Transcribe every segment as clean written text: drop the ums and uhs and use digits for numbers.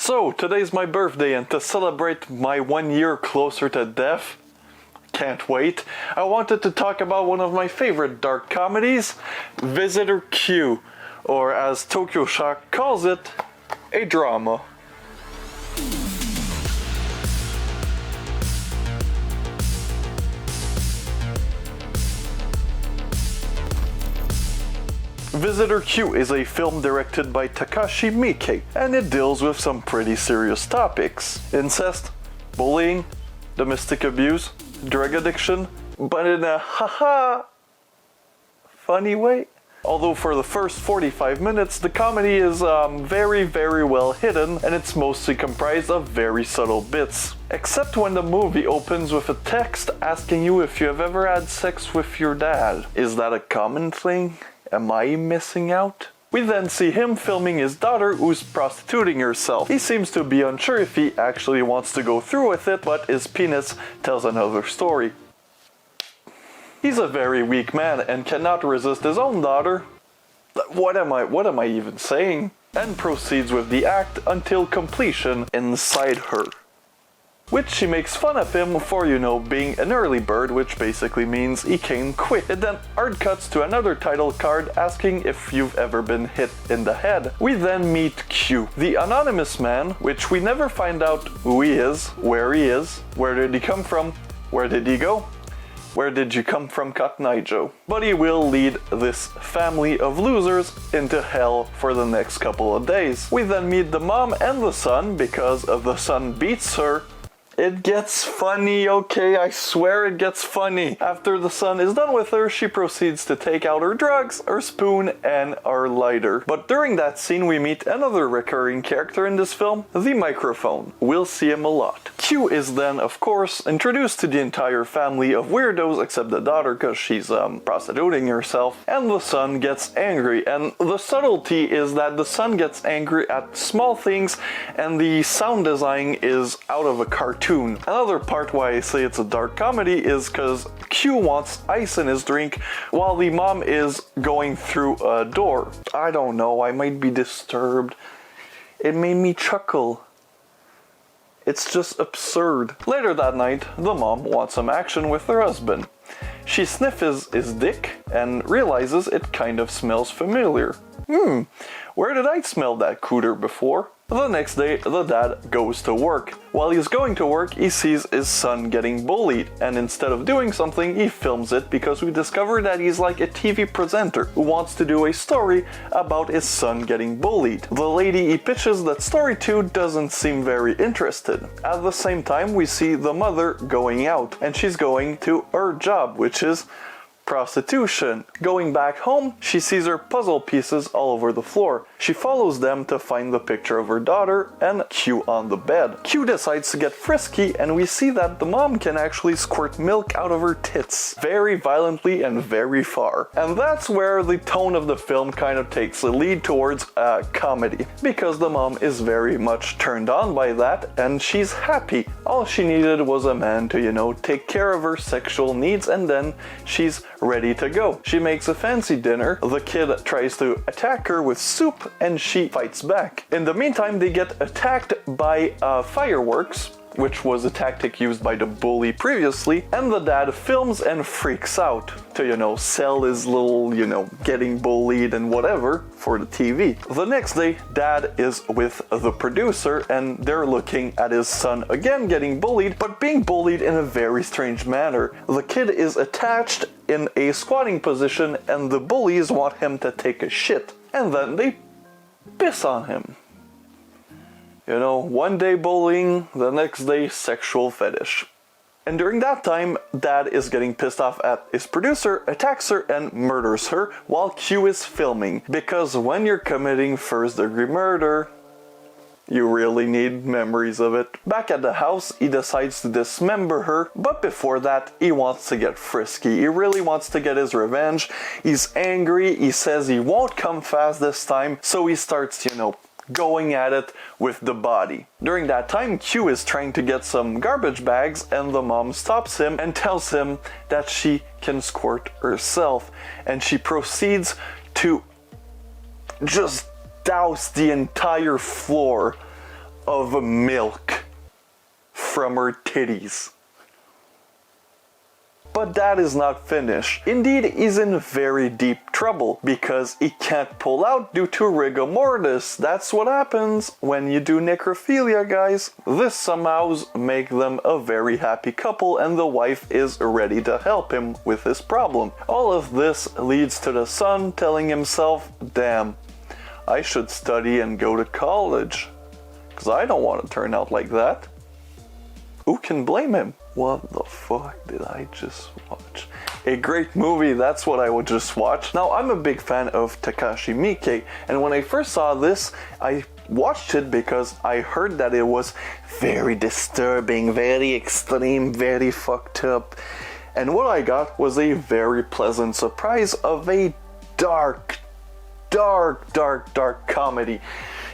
So, today's my birthday, and to celebrate my 1 year closer to death, can't wait, I wanted to talk about one of my favorite dark comedies, Visitor Q, or as Tokyo Shock calls it, a drama. Visitor Q is a film directed by Takashi Miike, and it deals with some pretty serious topics. Incest, bullying, domestic abuse, drug addiction, but in a haha funny way. Although for the first 45 minutes, the comedy is very well hidden, and it's mostly comprised of very subtle bits. Except when the movie opens with a text asking you if you have ever had sex with your dad. Is that a common thing? Am I missing out? We then see him filming his daughter who's prostituting herself. He seems to be unsure if he actually wants to go through with it, but his penis tells another story. He's a very weak man and cannot resist his own daughter. What am I even saying? And proceeds with the act until completion inside her. Which she makes fun of him for, being an early bird, which basically means he came quick. It then hard cuts to another title card asking if you've ever been hit in the head. We then meet Q, the anonymous man, which we never find out who he is, where did he come from, where did he go, where did you come from, Cotton Eye Joe? But he will lead this family of losers into hell for the next couple of days. We then meet the mom and the son, because the son beats her. It gets funny, okay, I swear it gets funny. After the son is done with her, she proceeds to take out her drugs, her spoon, and her lighter. But during that scene we meet another recurring character in this film, the microphone. We'll see him a lot. Q is then, of course, introduced to the entire family of weirdos except the daughter because she's prostituting herself, and the son gets angry. And the subtlety is that the son gets angry at small things and the sound design is out of a cartoon. Another part why I say it's a dark comedy is because Q wants ice in his drink while the mom is going through a door. I don't know, I might be disturbed. It made me chuckle. It's just absurd. Later that night, the mom wants some action with her husband. She sniffs his dick and realizes it kind of smells familiar. Where did I smell that cooter before? The next day, the dad goes to work. While he's going to work, he sees his son getting bullied, and instead of doing something, he films it because we discover that he's like a TV presenter who wants to do a story about his son getting bullied. The lady he pitches that story to doesn't seem very interested. At the same time, we see the mother going out, and she's going to her job, which is prostitution. Going back home, she sees her puzzle pieces all over the floor. She follows them to find the picture of her daughter and Q on the bed. Q decides to get frisky, and we see that the mom can actually squirt milk out of her tits very violently and very far. And that's where the tone of the film kind of takes a lead towards a comedy, because the mom is very much turned on by that and she's happy. All she needed was a man to, take care of her sexual needs, and then she's ready to go. She makes a fancy dinner, the kid tries to attack her with soup, and she fights back. In the meantime, they get attacked by fireworks, which was a tactic used by the bully previously, and the dad films and freaks out to, sell his little, getting bullied and whatever for the TV. The next day, dad is with the producer and they're looking at his son again getting bullied, but being bullied in a very strange manner. The kid is attached in a squatting position and the bullies want him to take a shit, and then they piss on him. One day bullying, the next day sexual fetish. And during that time, dad is getting pissed off at his producer, attacks her and murders her while Q is filming. Because when you're committing first-degree murder, you really need memories of it. Back at the house, he decides to dismember her, but before that, he wants to get frisky. He really wants to get his revenge. He's angry, he says he won't come fast this time, so he starts, going at it with the body. During that time, Q is trying to get some garbage bags, and the mom stops him and tells him that she can squirt herself, and she proceeds to just douse the entire floor of milk from her titties. But that is not finished. Indeed, he's in very deep trouble because he can't pull out due to rigor mortis. That's what happens when you do necrophilia, guys. This somehow makes them a very happy couple, and the wife is ready to help him with his problem. All of this leads to the son telling himself, damn, I should study and go to college, because I don't want to turn out like that. Who can blame him? What the fuck did I just watch? A great movie, that's what I would just watch. Now, I'm a big fan of Takashi Miike, and when I first saw this, I watched it because I heard that it was very disturbing, very extreme, very fucked up. And what I got was a very pleasant surprise of a dark comedy.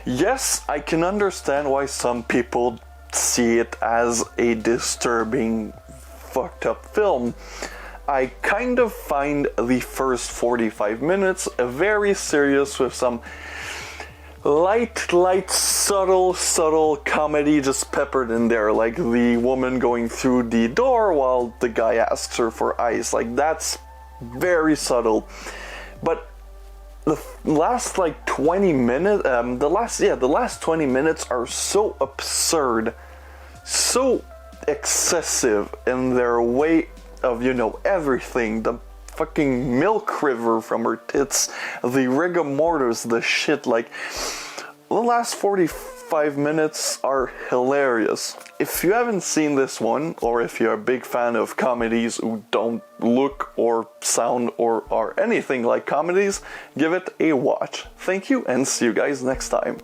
Yes, I can understand why some people see it as a disturbing, fucked up film. I kind of find the first 45 minutes very serious with some light, subtle comedy just peppered in there, like the woman going through the door while the guy asks her for ice. Like, that's very subtle. But the last like 20 minutes, the last 20 minutes are so absurd, so excessive in their way of, everything. The fucking milk river from her tits, the rigor mortis, the shit, like, the last 45 minutes are hilarious. If you haven't seen this one, or if you're a big fan of comedies who don't look or sound or are anything like comedies, give it a watch. Thank you, and see you guys next time.